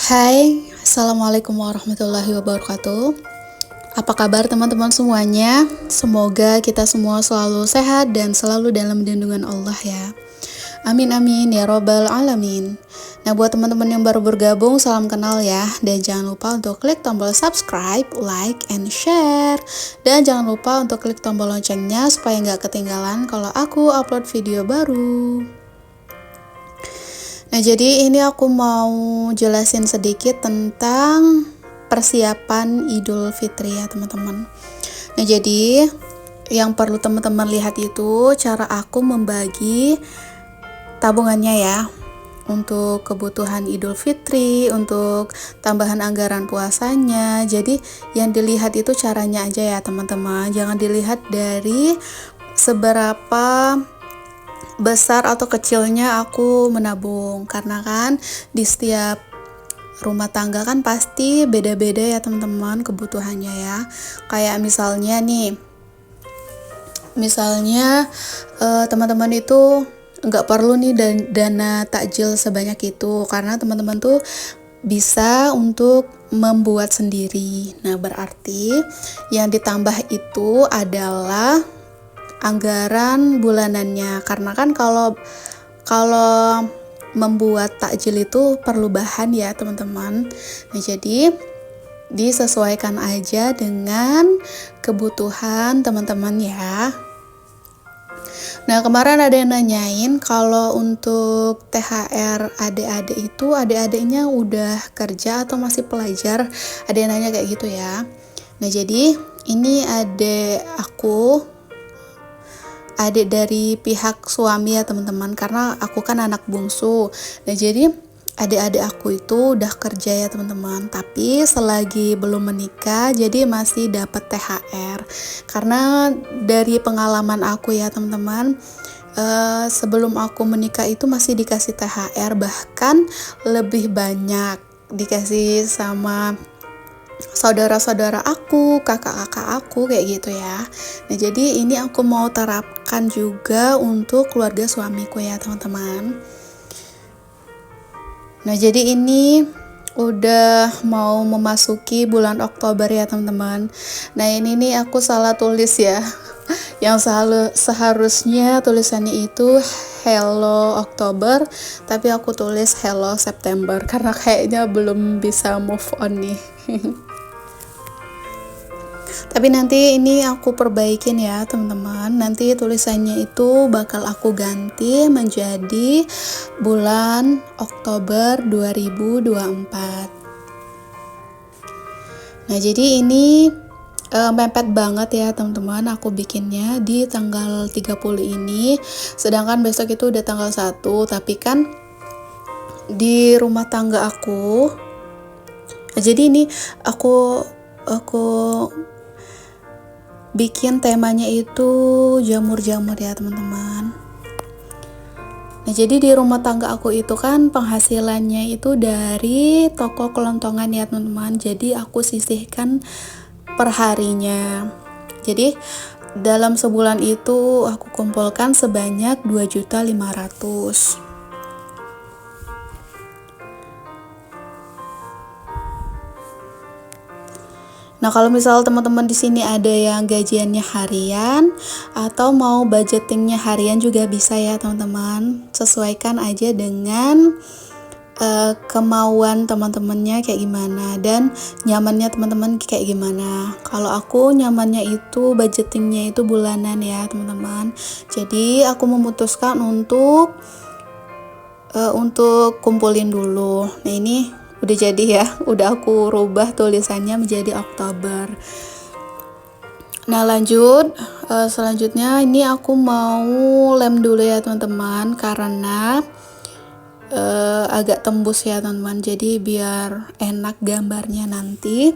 Hai, Assalamualaikum warahmatullahi wabarakatuh. Apa kabar teman-teman semuanya? Semoga kita semua selalu sehat dan selalu dalam lindungan Allah ya. Amin amin ya robbal alamin. Nah, buat teman-teman yang baru bergabung, salam kenal ya. Dan jangan lupa untuk klik tombol subscribe, like, and share. Dan jangan lupa untuk klik tombol loncengnya supaya nggak ketinggalan kalau aku upload video baru. Nah, jadi ini aku mau jelasin sedikit tentang persiapan Idul Fitri ya teman-teman. Nah, jadi yang perlu teman-teman lihat itu cara aku membagi tabungannya ya. Untuk kebutuhan Idul Fitri, untuk tambahan anggaran puasanya. Jadi yang dilihat itu caranya aja ya teman-teman. Jangan dilihat dari seberapa besar atau kecilnya aku menabung, karena kan di setiap rumah tangga kan pasti beda-beda ya teman-teman kebutuhannya ya. Kayak misalnya teman-teman itu nggak perlu nih dana takjil sebanyak itu, karena teman-teman tuh bisa untuk membuat sendiri. Nah, berarti yang ditambah itu adalah anggaran bulanannya, karena kan kalau membuat takjil itu perlu bahan ya teman-teman. Nah, jadi disesuaikan aja dengan kebutuhan teman-teman ya. Nah, kemarin ada yang nanyain kalau untuk THR adik-adik itu adik-adiknya udah kerja atau masih pelajar. Ada yang nanya kayak gitu ya. Nah, jadi ini adik dari pihak suami ya teman-teman, karena aku kan anak bungsu. Nah, jadi adik-adik aku itu udah kerja ya teman-teman, tapi selagi belum menikah jadi masih dapat THR. Karena dari pengalaman aku ya teman-teman, sebelum aku menikah itu masih dikasih THR, bahkan lebih banyak dikasih sama saudara-saudara aku, kakak-kakak aku kayak gitu ya. Nah, jadi ini aku mau terapkan juga untuk keluarga suamiku ya teman-teman. Nah, jadi ini udah mau memasuki bulan Oktober ya teman-teman. Nah, ini nih aku salah tulis ya. Yang seharusnya tulisannya itu Hello Oktober, tapi aku tulis Hello September karena kayaknya belum bisa move on nih. Tapi nanti ini aku perbaikin ya teman-teman. Nanti tulisannya itu bakal aku ganti menjadi bulan Oktober 2024. Nah, jadi ini mepet banget ya teman-teman, aku bikinnya di tanggal 30 ini. Sedangkan besok itu udah tanggal 1, tapi kan di rumah tangga aku. Jadi ini aku bikin temanya itu jamur-jamur ya teman-teman. Nah, jadi di rumah tangga aku itu kan penghasilannya itu dari toko kelontongan ya teman-teman. Jadi aku sisihkan per harinya. Jadi dalam sebulan itu aku kumpulkan sebanyak 2.500.000. Nah, kalau misal teman-teman di sini ada yang gajiannya harian atau mau budgetingnya harian juga bisa ya teman-teman. Sesuaikan aja dengan kemauan teman-temannya kayak gimana dan nyamannya teman-teman kayak gimana. Kalau aku nyamannya itu budgetingnya itu bulanan ya teman-teman. Jadi aku memutuskan untuk kumpulin dulu. Nah, ini udah jadi ya, udah aku rubah tulisannya menjadi Oktober. Nah, lanjut selanjutnya ini aku mau lem dulu ya teman-teman, karena agak tembus ya teman-teman, jadi biar enak gambarnya nanti.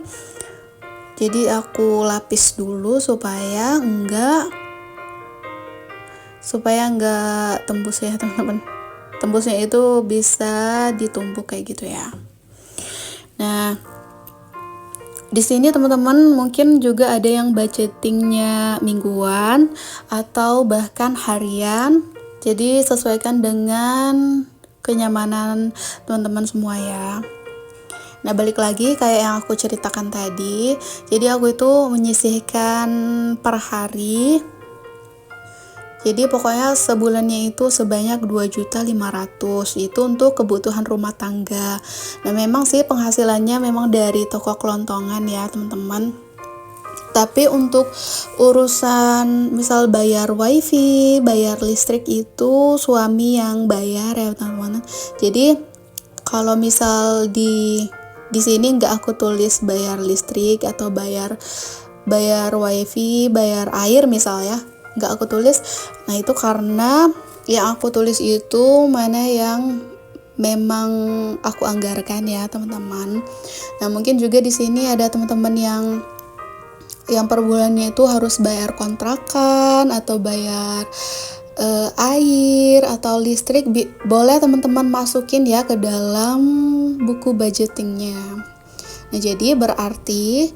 Jadi aku lapis dulu supaya enggak tembus ya teman-teman. Tembusnya itu bisa ditumpuk kayak gitu ya. Nah, di sini teman-teman mungkin juga ada yang budgetingnya mingguan atau bahkan harian. Jadi sesuaikan dengan kenyamanan teman-teman semua ya. Nah, balik lagi kayak yang aku ceritakan tadi, jadi aku itu menyisihkan per hari. Jadi pokoknya sebulannya itu sebanyak 2.500.000 itu untuk kebutuhan rumah tangga. Nah, memang sih penghasilannya memang dari toko kelontongan ya teman-teman. Tapi untuk urusan misal bayar wifi, bayar listrik itu suami yang bayar ya teman-teman. Jadi kalau misal di sini nggak aku tulis bayar listrik atau bayar wifi, bayar air misalnya, nggak aku tulis. Nah, itu karena yang aku tulis itu mana yang memang aku anggarkan ya teman-teman. Nah, mungkin juga di sini ada teman-teman yang per bulannya itu harus bayar kontrakan atau bayar air atau listrik, boleh teman-teman masukin ya ke dalam buku budgetingnya. Nah, jadi berarti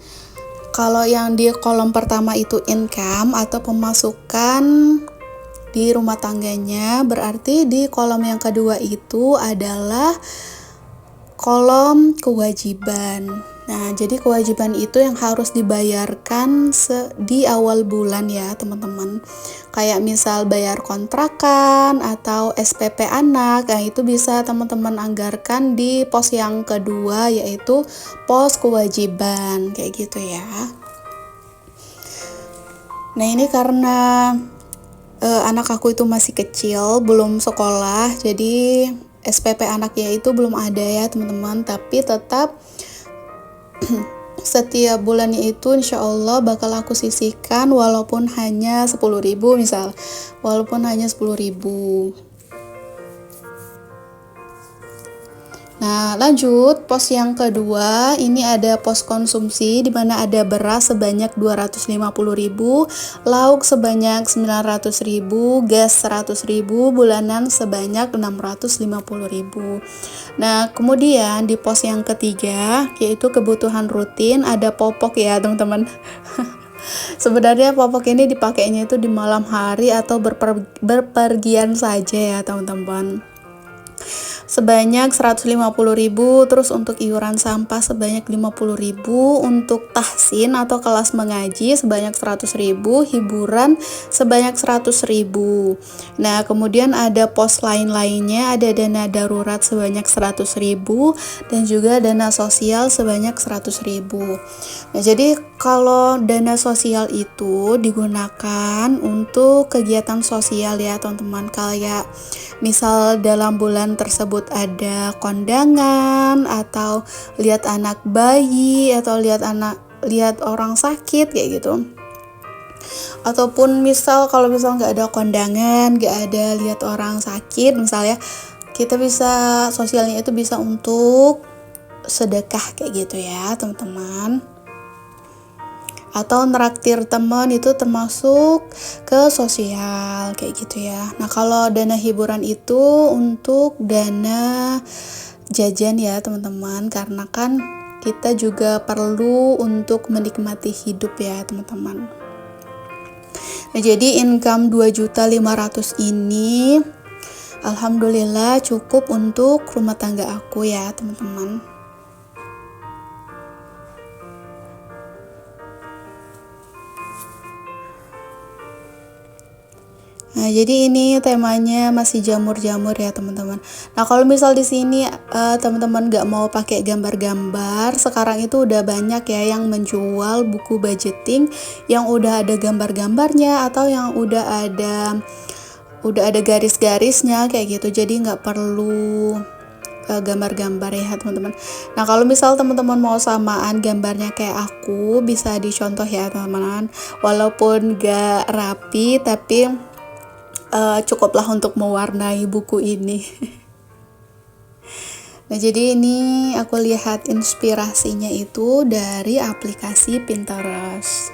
kalau yang di kolom pertama itu income atau pemasukan di rumah tangganya, berarti di kolom yang kedua itu adalah kolom kewajiban. Nah, jadi kewajiban itu yang harus dibayarkan di awal bulan ya teman-teman. Kayak misal bayar kontrakan atau SPP anak, nah itu bisa teman-teman anggarkan di pos yang kedua, yaitu pos kewajiban, kayak gitu ya. Nah, ini karena anak aku itu masih kecil, belum sekolah, jadi SPP anaknya itu belum ada ya teman-teman, tapi tetap setiap bulannya itu insya Allah bakal aku sisihkan walaupun hanya 10.000 misal, walaupun hanya 10.000. Nah, lanjut pos yang kedua, ini ada pos konsumsi di mana ada beras sebanyak 250.000, lauk sebanyak 900.000, gas 100.000, bulanan sebanyak 650.000. Nah, kemudian di pos yang ketiga yaitu kebutuhan rutin, ada popok ya teman-teman. Sebenarnya popok ini dipakainya itu di malam hari atau berpergian saja ya teman-teman. Sebanyak 150.000, terus untuk iuran sampah sebanyak 50.000, untuk tahsin atau kelas mengaji sebanyak 100.000, hiburan sebanyak 100.000. Nah, kemudian ada pos lain-lainnya, ada dana darurat sebanyak 100.000 dan juga dana sosial sebanyak 100.000. Nah, jadi kalau dana sosial itu digunakan untuk kegiatan sosial ya teman-teman, kayak misal dalam bulan tersebut ada kondangan atau lihat anak bayi atau lihat orang sakit kayak gitu. Ataupun misal kalau misal nggak ada kondangan, nggak ada lihat orang sakit misalnya, kita bisa sosialnya itu bisa untuk sedekah kayak gitu ya teman-teman. Atau neraktir teman itu termasuk ke sosial kayak gitu ya. Nah, kalau dana hiburan itu untuk dana jajan ya teman-teman, karena kan kita juga perlu untuk menikmati hidup ya teman-teman. Nah, jadi income 2.500.000 ini alhamdulillah cukup untuk rumah tangga aku ya teman-teman. Nah, jadi ini temanya masih jamur-jamur ya teman-teman. Nah, kalau misal di sini teman-teman nggak mau pakai gambar-gambar, sekarang itu udah banyak ya yang menjual buku budgeting yang udah ada gambar-gambarnya atau yang udah ada garis-garisnya kayak gitu. Jadi nggak perlu gambar-gambar ya teman-teman. Nah, kalau misal teman-teman mau samaan gambarnya kayak aku, bisa dicontoh ya teman-teman. Walaupun gak rapi tapi cukuplah untuk mewarnai buku ini. Nah, jadi ini aku lihat inspirasinya itu dari aplikasi Pinterest.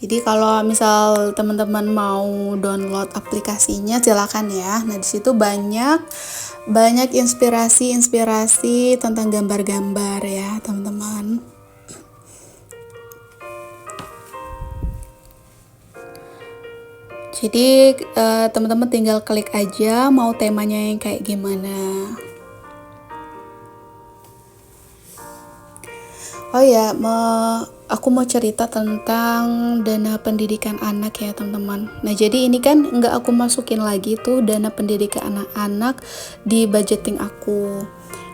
Jadi kalau misal teman-teman mau download aplikasinya silakan ya. Nah, di situ banyak inspirasi tentang gambar-gambar ya, teman-teman. Jadi teman-teman tinggal klik aja mau temanya yang kayak gimana. Oh ya, aku mau cerita tentang dana pendidikan anak ya teman-teman. Nah jadi ini kan nggak aku masukin lagi tuh dana pendidikan anak-anak di budgeting aku.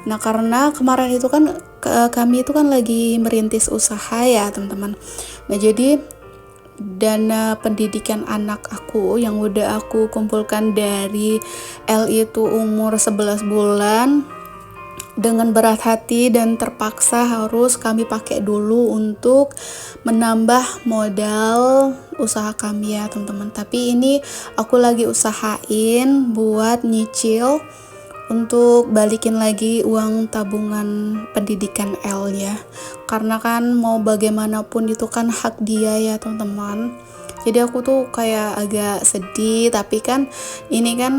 Nah karena kemarin itu kan kami itu kan lagi merintis usaha ya teman-teman. Nah jadi dana pendidikan anak aku yang udah aku kumpulkan dari L itu umur 11 bulan, dengan berat hati dan terpaksa harus kami pakai dulu untuk menambah modal usaha kami ya teman-teman. Tapi ini aku lagi usahain buat nyicil untuk balikin lagi uang tabungan pendidikan L ya, karena kan mau bagaimanapun itu kan hak dia ya teman-teman. Jadi aku tuh kayak agak sedih, tapi kan ini kan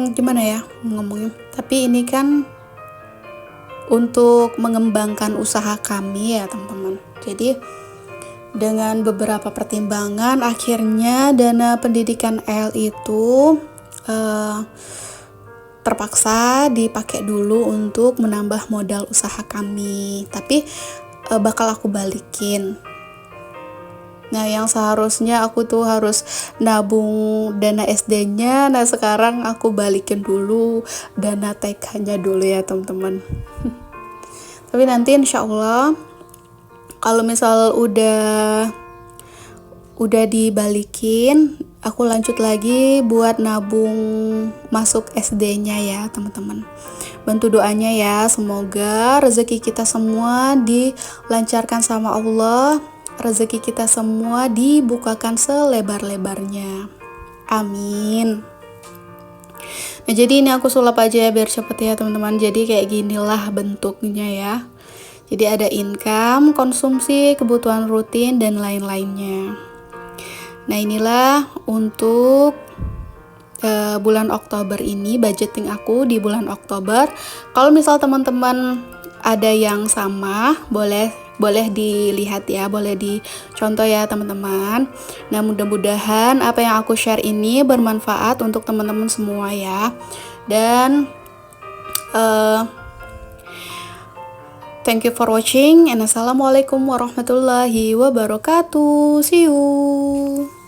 gimana ya ngomongnya, tapi ini kan untuk mengembangkan usaha kami ya teman-teman. Jadi dengan beberapa pertimbangan akhirnya dana pendidikan L itu terpaksa dipakai dulu untuk menambah modal usaha kami, tapi bakal aku balikin. Nah yang seharusnya aku tuh harus nabung dana SD-nya, nah sekarang aku balikin dulu dana TK-nya dulu ya teman-teman. Tapi nanti insya Allah kalau misal udah dibalikin, aku lanjut lagi buat nabung masuk SD-nya ya teman-teman. Bantu doanya ya, semoga rezeki kita semua dilancarkan sama Allah, rezeki kita semua dibukakan selebar-lebarnya. Amin. Nah jadi ini aku sulap aja ya biar cepet ya teman-teman. Jadi kayak ginilah bentuknya ya. Jadi ada income, konsumsi, kebutuhan rutin, dan lain-lainnya. Nah inilah untuk bulan Oktober ini, budgeting aku di bulan Oktober. Kalau misal teman-teman ada yang sama, boleh dilihat ya, boleh dicontoh ya teman-teman. Nah mudah-mudahan apa yang aku share ini bermanfaat untuk teman-teman semua ya. Dan thank you for watching, and assalamualaikum warahmatullahi wabarakatuh. See you.